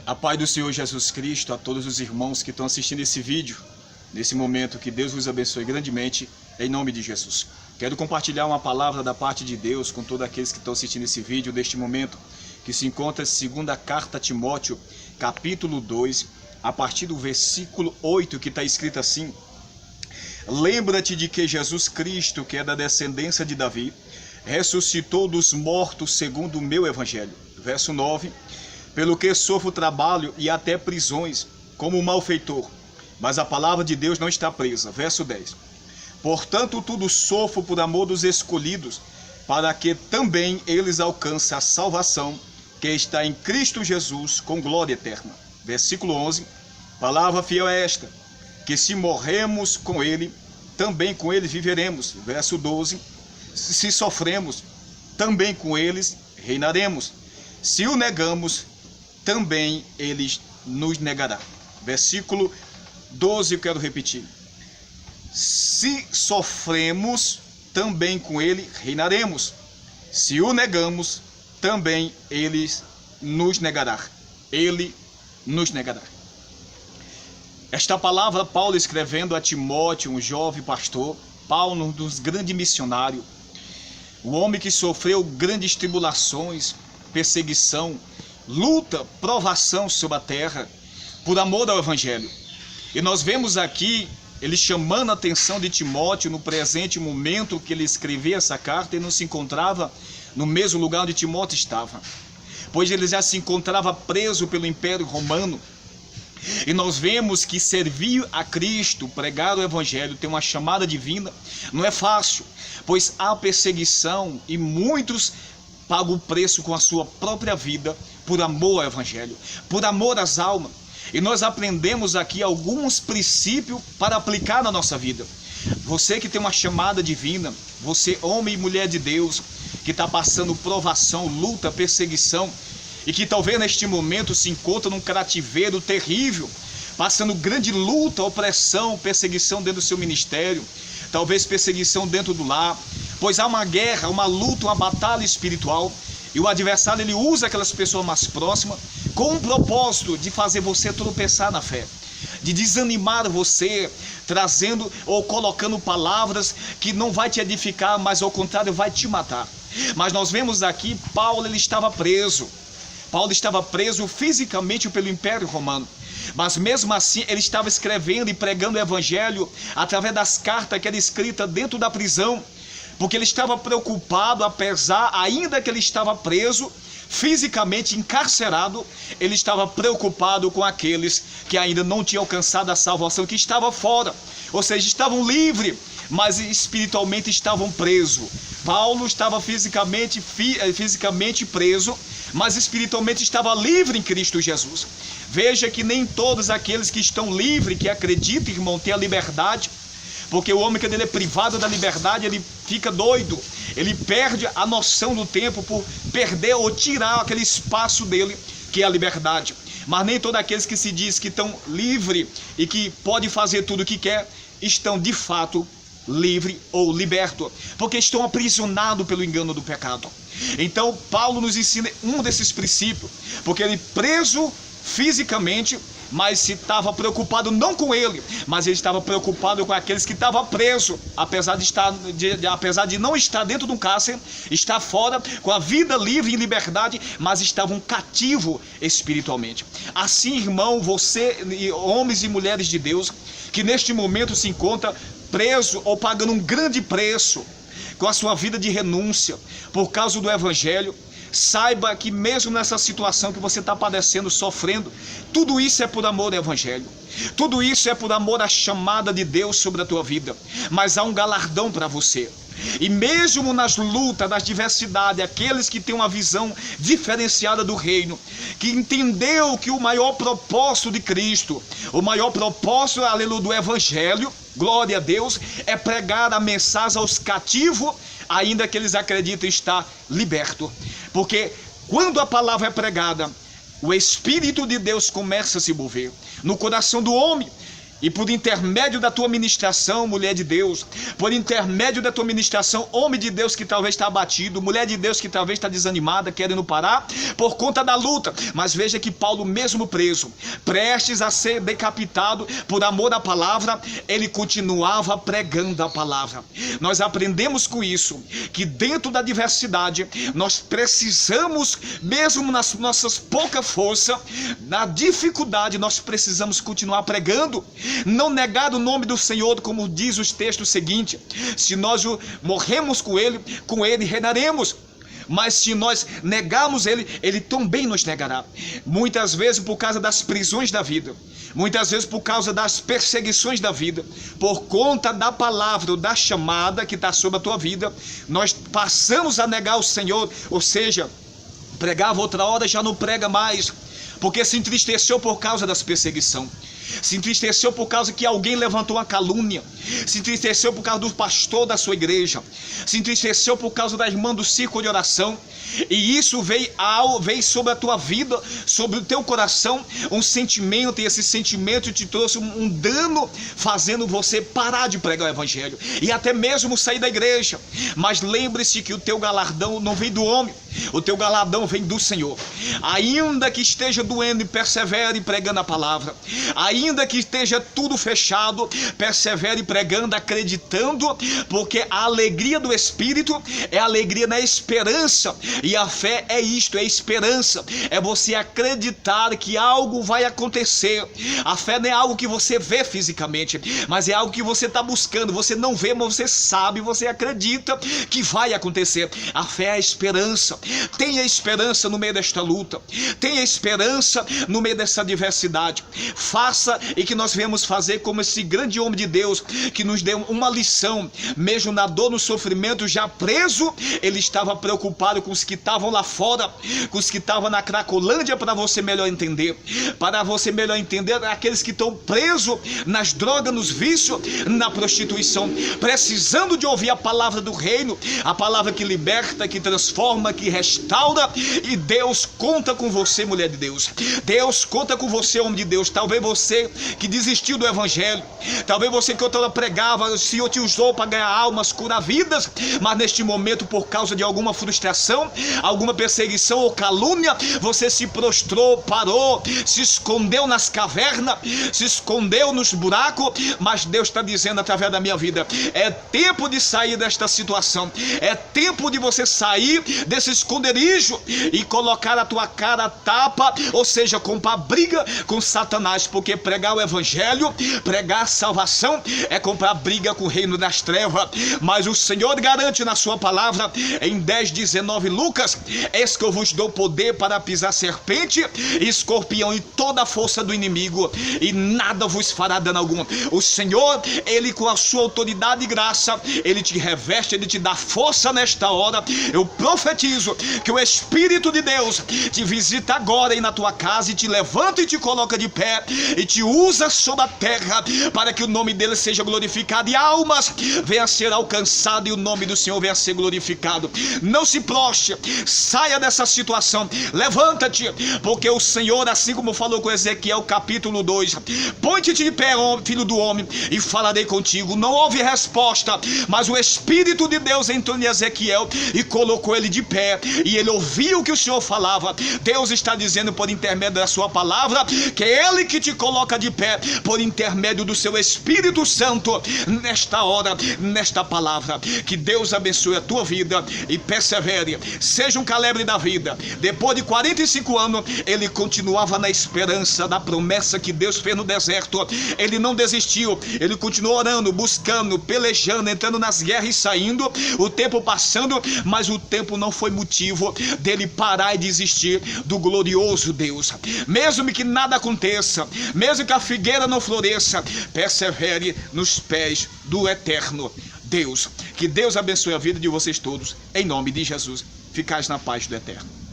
A paz do Senhor Jesus Cristo a todos os irmãos que estão assistindo esse vídeo, nesse momento, que Deus vos abençoe grandemente, em nome de Jesus. Quero compartilhar uma palavra da parte de Deus com todos aqueles que estão assistindo esse vídeo, neste momento, que se encontra em segunda carta a Timóteo, capítulo 2, a partir do versículo 8, que está escrito assim: lembra-te de que Jesus Cristo, que é da descendência de Davi, ressuscitou dos mortos segundo o meu evangelho. Verso 9: pelo que sofro trabalho e até prisões, como malfeitor, mas a palavra de Deus não está presa. Verso 10: portanto tudo sofro por amor dos escolhidos, para que também eles alcancem a salvação que está em Cristo Jesus com glória eterna. Versículo 11: palavra fiel é esta, que se morremos com ele, também com ele viveremos. Verso 12: se sofremos, também com eles reinaremos. Se o negamos, também ele nos negará. Versículo 12, eu quero repetir: se sofremos, também com ele reinaremos. Se o negamos, também ele nos negará. Ele nos negará. Esta palavra Paulo escrevendo a Timóteo, um jovem pastor, Paulo, um dos grandes missionários, o homem que sofreu grandes tribulações, perseguição, luta, provação sobre a terra, por amor ao evangelho. E nós vemos aqui ele chamando a atenção de Timóteo no presente momento que ele escrevia essa carta. Ele não se encontrava no mesmo lugar onde Timóteo estava, pois ele já se encontrava preso pelo Império Romano. E nós vemos que servir a Cristo, pregar o evangelho, ter uma chamada divina, não é fácil, pois há perseguição e muitos pagam o preço com a sua própria vida por amor ao evangelho, por amor às almas. E nós aprendemos aqui alguns princípios para aplicar na nossa vida. Você que tem uma chamada divina, você, homem e mulher de Deus, que está passando provação, luta, perseguição, e que talvez neste momento se encontra num cativeiro terrível, passando grande luta, opressão, perseguição dentro do seu ministério, talvez perseguição dentro do lar, pois há uma guerra, uma luta, uma batalha espiritual, e o adversário ele usa aquelas pessoas mais próximas com um propósito de fazer você tropeçar na fé, de desanimar você, trazendo ou colocando palavras que não vai te edificar, mas ao contrário vai te matar. Mas nós vemos aqui, Paulo ele estava preso. Paulo estava preso fisicamente pelo Império Romano, mas mesmo assim ele estava escrevendo e pregando o evangelho através das cartas que eram escritas dentro da prisão, porque ele estava preocupado, apesar, ainda que ele estava preso, fisicamente encarcerado, ele estava preocupado com aqueles que ainda não tinham alcançado a salvação, que estavam fora, ou seja, estavam livres, mas espiritualmente estavam presos. Paulo estava fisicamente preso, mas espiritualmente estava livre em Cristo Jesus. Veja que nem todos aqueles que estão livres, que acreditam, irmão, têm a liberdade, porque o homem que ele é privado da liberdade, ele fica doido, ele perde a noção do tempo por perder ou tirar aquele espaço dele, que é a liberdade. Mas nem todos aqueles que se diz que estão livres e que podem fazer tudo o que quer, estão de fato livre ou liberto, porque estão aprisionados pelo engano do pecado. Então Paulo nos ensina um desses princípios, porque ele preso fisicamente, mas se estava preocupado não com ele, mas ele estava preocupado com aqueles que estavam presos, apesar de não estar dentro de um cárcere, estar fora, com a vida livre e liberdade, mas estavam cativos espiritualmente. Assim, irmão, você, homens e mulheres de Deus, que neste momento se encontra preso ou pagando um grande preço com a sua vida de renúncia por causa do evangelho, saiba que mesmo nessa situação que você está padecendo, sofrendo, tudo isso é por amor ao evangelho, tudo isso é por amor à chamada de Deus sobre a tua vida, mas há um galardão para você. E mesmo nas lutas, nas diversidades, aqueles que têm uma visão diferenciada do reino, que entendeu que o maior propósito de Cristo, o maior propósito, aleluia, do evangelho, glória a Deus, é pregar a mensagem aos cativos, ainda que eles acreditem estar libertos. Porque quando a palavra é pregada, o Espírito de Deus começa a se mover no coração do homem, E por intermédio da tua ministração, mulher de Deus, por intermédio da tua ministração, homem de Deus que talvez está abatido, mulher de Deus que talvez está desanimada, querendo parar, por conta da luta. Mas veja que Paulo, mesmo preso, prestes a ser decapitado por amor à palavra, ele continuava pregando a palavra. Nós aprendemos com isso, que dentro da diversidade, nós precisamos, mesmo nas nossas pouca força, na dificuldade, nós precisamos continuar pregando. Não negar o nome do Senhor, como diz os textos seguintes: se nós morremos com ele reinaremos. Mas se nós negarmos ele também nos negará. Muitas vezes por causa das prisões da vida, muitas vezes por causa das perseguições da vida, por conta da palavra ou da chamada que está sobre a tua vida, nós passamos a negar o Senhor. Ou seja, pregava outra hora, já não prega mais, porque se entristeceu por causa das perseguições, se entristeceu por causa que alguém levantou uma calúnia, se entristeceu por causa do pastor da sua igreja, se entristeceu por causa da irmã do círculo de oração, e isso veio sobre a tua vida, sobre o teu coração, um sentimento, e esse sentimento te trouxe um dano, fazendo você parar de pregar o evangelho, e até mesmo sair da igreja. Mas lembre-se que o teu galardão não vem do homem, o teu galardão vem do Senhor. Ainda que esteja doendo, e persevere pregando a palavra. Ainda que esteja tudo fechado, persevere pregando, acreditando, porque a alegria do Espírito é a alegria na esperança. E a fé é isto, é esperança, é você acreditar que algo vai acontecer. A fé não é algo que você vê fisicamente, mas é algo que você está buscando. Você não vê, mas você sabe, você acredita que vai acontecer. A fé é a esperança. Tenha esperança no meio desta luta, tenha esperança no meio dessa adversidade. Faça, e que nós viemos fazer como esse grande homem de Deus, que nos deu uma lição, mesmo na dor, no sofrimento, já preso, ele estava preocupado com os que estavam lá fora, com os que estavam na Cracolândia, para você melhor entender, aqueles que estão presos nas drogas, nos vícios, na prostituição, precisando de ouvir a palavra do reino, a palavra que liberta, que transforma, que restaura. E Deus conta com você, mulher de Deus. Deus conta com você, homem de Deus. Talvez você que desistiu do evangelho, talvez você que outrora pregava, o Senhor te usou para ganhar almas, curar vidas, mas neste momento, por causa de alguma frustração, alguma perseguição ou calúnia, você se prostrou, parou, se escondeu nas cavernas, se escondeu nos buracos. Mas Deus está dizendo através da minha vida: é tempo de sair desta situação, é tempo de você sair desse esconderijo e colocar a tua cara a tapa, ou seja, comprar briga com Satanás, porque pregar o evangelho, pregar a salvação, é comprar briga com o reino das trevas. Mas o Senhor garante na sua palavra, em 10:19, Lucas: eis que eu vos dou poder para pisar serpente e escorpião e toda a força do inimigo, e nada vos fará dano algum. O Senhor, ele com a sua autoridade e graça, ele te reveste, ele te dá força nesta hora. Eu profetizo que o Espírito de Deus te visita agora aí na tua casa, e te levanta e te coloca de pé, e te usa sobre a terra, para que o nome dele seja glorificado, e almas venham a ser alcançadas, e o nome do Senhor venha a ser glorificado. Não se prostre, saia dessa situação, levanta-te, porque o Senhor, assim como falou com Ezequiel capítulo 2, põe-te de pé, filho do homem, e falarei contigo. Não houve resposta, mas o Espírito de Deus entrou em Ezequiel e colocou ele de pé, e ele ouviu o que o Senhor falava. Deus está dizendo por intermédio da sua palavra, que é ele que te coloca de pé, por intermédio do seu Espírito Santo, nesta hora, nesta palavra. Que Deus abençoe a tua vida e persevere. Seja um Caleb da vida. Depois de 45 anos, ele continuava na esperança da promessa que Deus fez no deserto. Ele não desistiu, ele continuou orando, buscando, pelejando, entrando nas guerras e saindo, o tempo passando, mas o tempo não foi motivo dele parar e desistir do glorioso Deus. Mesmo que nada aconteça, mesmo que a figueira não floresça, persevere nos pés do eterno Deus. Que Deus abençoe a vida de vocês todos, em nome de Jesus. Ficais na paz do eterno.